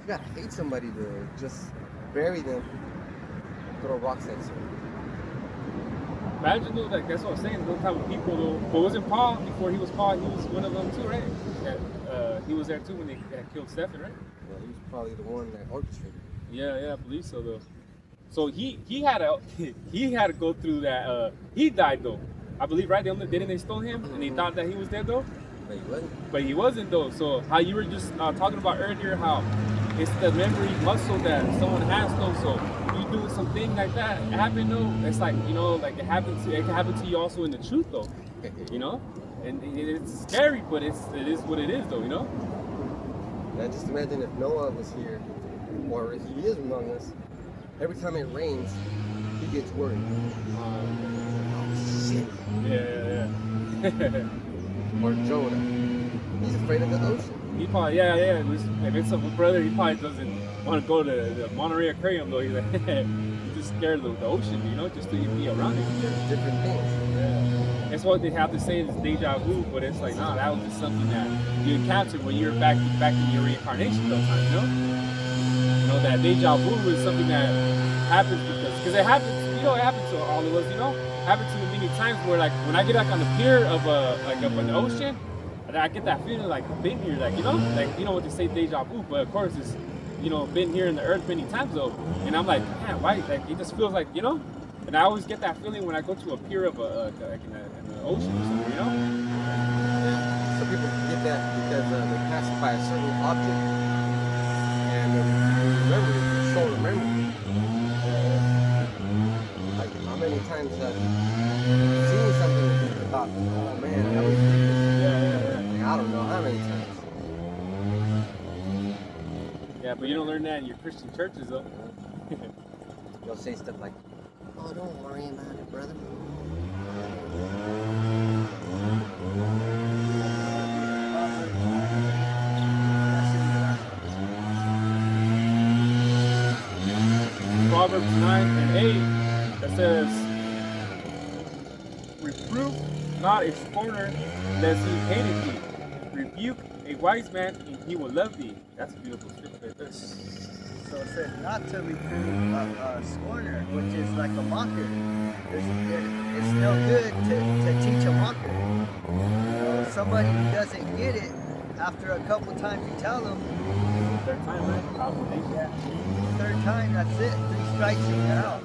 gotta hate somebody to just bury them, throw rocks at you. Imagine though, like that's what I'm saying. Those type of people though. But wasn't Paul before he was Paul? He was one of them too, right? He was there too when they killed Stephen, right? Yeah, he was probably the one that orchestrated it. Yeah, I believe so though. So he had to he had to go through that. He died though, I believe, right? Didn't they stole him and they thought that he was dead though? But he wasn't. But he wasn't though. So how you were just talking about earlier, how it's the memory muscle that someone has though. So you do something like that happen though. It's like like it can happen to you also in the truth though. And it's scary, but it is what it is though. Now just imagine if Noah was here, or if he is among us. Every time it rains, he gets worried. Oh shit. Yeah. Or Jonah. He's afraid of the ocean. He probably, if it's a brother, he probably doesn't want to go to the Monterey Aquarium though. He's like, he's just scared of the ocean, just to be around it. There's different things. Yeah. That's what they have to say is deja vu, but it's like, nah, that was just something that you encountered when you're back in your reincarnation sometimes, that deja vu is something that happens because it happens, it happens to all of us, it happens to me many times where like when I get like on the pier of an ocean, and I get that feeling like I've been here, like what they say deja vu, but of course it's been here in the earth many times though, and I'm like, man, why? Like it just feels like and I always get that feeling when I go to a pier of like in the ocean or somewhere, Some people get that because they pass by a certain object. And remember, it's so memory. Like how many times have you seen something and you thought, oh man, that was Like, I don't know how many times. Yeah, but you don't learn that in your Christian churches though. They'll say stuff like, oh, don't worry about it, brother. Proverbs 9 and 8 that says, reprove not a scorner lest he hated thee. Rebuke a wise man and he will love thee. That's a beautiful scripture right there. So it says not to reprove a scorner, which is like a mocker. It's no good to teach a mocker. Somebody who doesn't get it, after a couple times you tell them, Third time, right? yeah, third time, that's it. 3 strikes and you're out.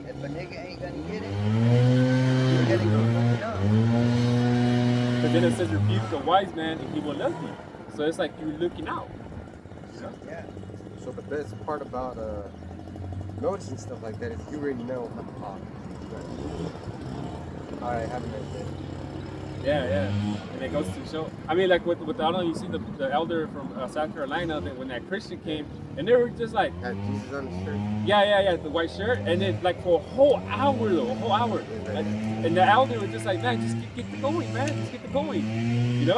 If a nigga ain't gonna get it, you're gonna go fucking up. But then it says rebuke a wise man and he will love thee. So it's like you're looking out. Yeah. So the best part about noticing stuff like that is you already know how to Alright, have a nice day. Yeah. And it goes to show. I mean, like with I don't know, you see the elder from South Carolina when that Christian came, and they were just like, Had Jesus on his shirt. yeah, the white shirt, and then like for a whole hour, and the elder was just like, man, just get it going, man, just get it going, We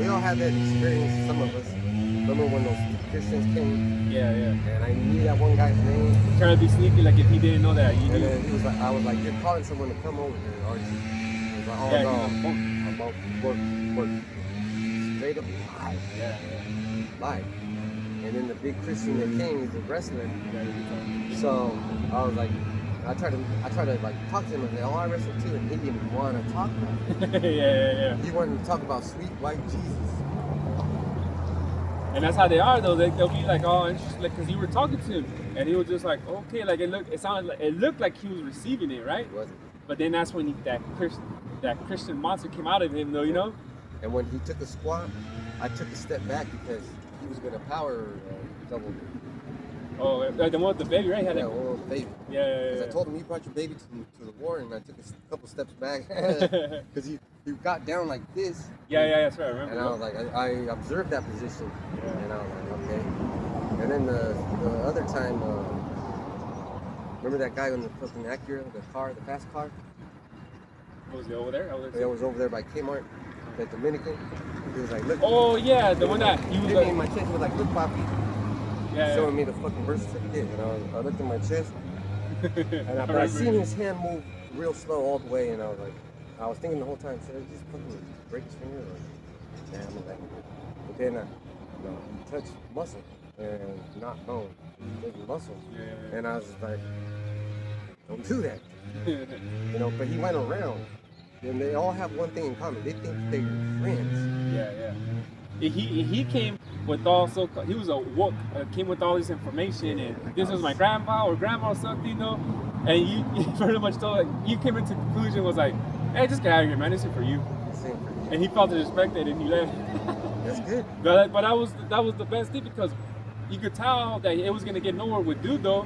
all had that experience, some of us. Remember when those Christians came? Yeah. And I knew that one guy's name. Trying to be sneaky, like if he didn't know that, you And knew. then he was like, I was like, you're calling someone to come over here, aren't you? He was like, oh Yeah, no, I'm about work. Straight up lie. Yeah. Lie. And then the big Christian that came, he's a wrestler. So I was like, I tried to like talk to him and say, oh, I wrestle too, and he didn't want to talk about it. yeah. He wanted to talk about sweet white Jesus. And that's how they are, though. They'll be like, oh, interesting, because you were talking to him, and he was just like, okay, like it looked like he was receiving it, right? He wasn't. But then that's when that Christian monster came out of him, though, And when he took a squat, I took a step back because he was gonna power double. Oh, the one with the baby, right? Yeah, well, baby. Yeah. Because I told him, you brought your baby to the war, and I took a couple steps back because he got down like this. Yeah, that's right. I remember. And I was like, I observed that position, Yeah. and I was like, okay. And then the other time, remember that guy on the fucking Acura, the fast car? Was he over there? That was over there by Kmart, that Dominican. He was like, look. Oh yeah, the one that he was hit like, me in my chest. He was like, look, Poppy. yeah. Showing me the fucking birth certificate, and I looked at my chest, and I seen his hand move real slow all the way, and I was thinking the whole time, should I just fucking break his finger? damn, like, but then you touch muscle and not bone, you touch muscle, Yeah. and I was just like, don't do that, you know. But he went around, and they all have one thing in common: they think they're friends. Yeah. He came with also, he was a woke, came with all this information, and this was my grandpa or grandma or something, you know. And you pretty much told, you came into the conclusion, was like, hey, just get out of here, man. This is for you. And he felt respected, and he left. That's good. But that was the best thing, because you could tell that it was gonna get nowhere with dude though,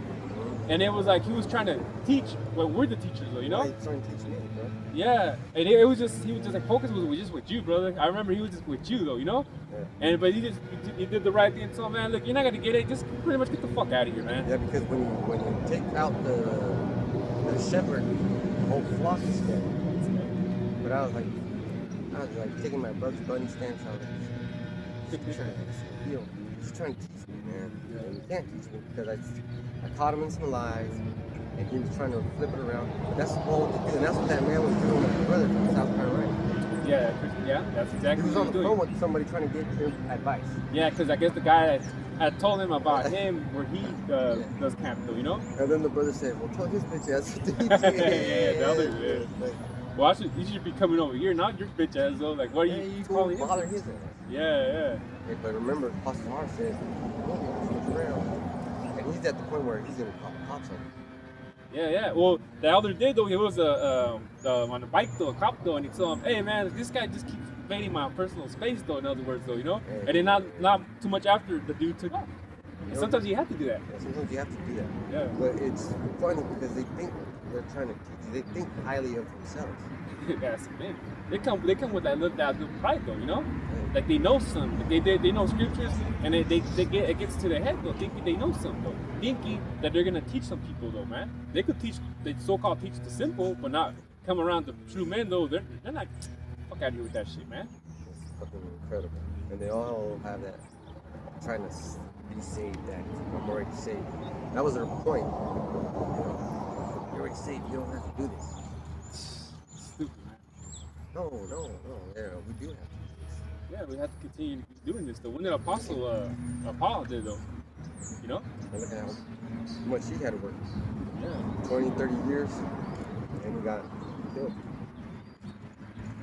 and it was like he was trying to teach. Well, we're the teachers though, you know. He's trying to teach me, bro. Yeah, and it was just, he was just like, focus was just with you, brother. I remember he was just with you though, you know. Yeah. And but he did the right thing. So man, look, you're not gonna get it. Just pretty much get the fuck out of here, man. Yeah, because when you take out the shepherd, the whole flock is dead. But I was like taking my Bugs Bunny stance. I was like, he's trying to teach me, man. And he can't teach me because I caught him in some lies, and he was trying to flip it around. But that's all to do, and that's what that man was doing with my brother from South Carolina. Yeah, that's exactly He was what on the phone with somebody trying to get him advice. Yeah, because I guess the guy had told him about him where he does camp though, you know. And then the brother said, "Well, tell his bitch ass to do the other, well, you should be coming over here, not your bitch ass though. Like, what are you calling him? Bother his ass. Yeah. Hey, but remember, Pastor Har said, look around. And he's at the point where he's going to call the cops on him. Yeah. Well, the elder did though. He was on a bike though, a cop though, and he told him, "Hey man, this guy just keeps invading my personal space though." In other words though, you know. Yeah. And then not too much after the dude took off. And sometimes you have to do that. Yeah, sometimes you have to do that. Yeah. But it's funny because they think they're trying to teach you. They think highly of themselves. That's the thing. They come with that little pride though, you know. Like they know something. Like they know scriptures, and it gets to their head though, thinking they know something though, thinking that they're gonna teach some people though, man. They could teach, they so-called teach the simple, but not come around the true men though. They're not, fuck out of here with that shit, man. It's fucking incredible. And they all have that trying to be saved. That I'm already saved. That was their point. You know, you're already saved. You don't have to do this. Stupid, man. No. Yeah, we do have to. Yeah, we have to continue doing this though. When the apostle Paul did though, you know. And look at how much he had to work. Yeah. 20, 30 years, and he got killed.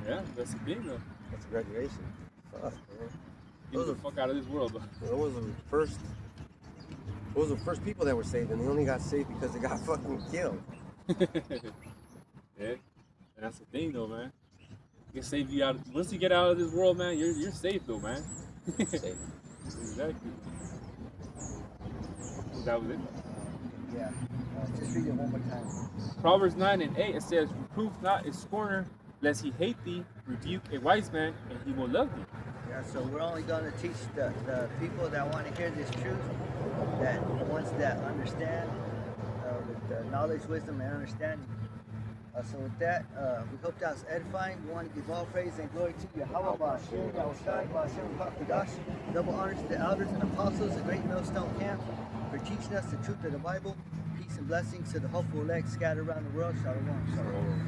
Yeah, that's the thing though. That's graduation. Fuck, man. Get the fuck out of this world though. Those were the first people that were saved, and they only got saved because they got fucking killed. Yeah, and that's the thing though, man. You can save you out. Once you get out of this world, man, you're safe though, man. Safe. Exactly. That was it. Yeah. Just read it one more time. Proverbs 9:8, it says, "Reprove not a scorner, lest he hate thee. Rebuke a wise man, and he will love thee." Yeah, so we're only going to teach the people that want to hear this truth, that the ones that understand, with the knowledge, wisdom, and understanding. So with that, we hope that was edifying. We want to give all praise and glory to Yahweh, Ba'ashem, Yahushai, Ba'ashem, Kakadash. Double honor to the elders and apostles, the great millstone camp, for teaching us the truth of the Bible. Peace and blessings to the hopeful elect scattered around the world. Shalom. Shalom.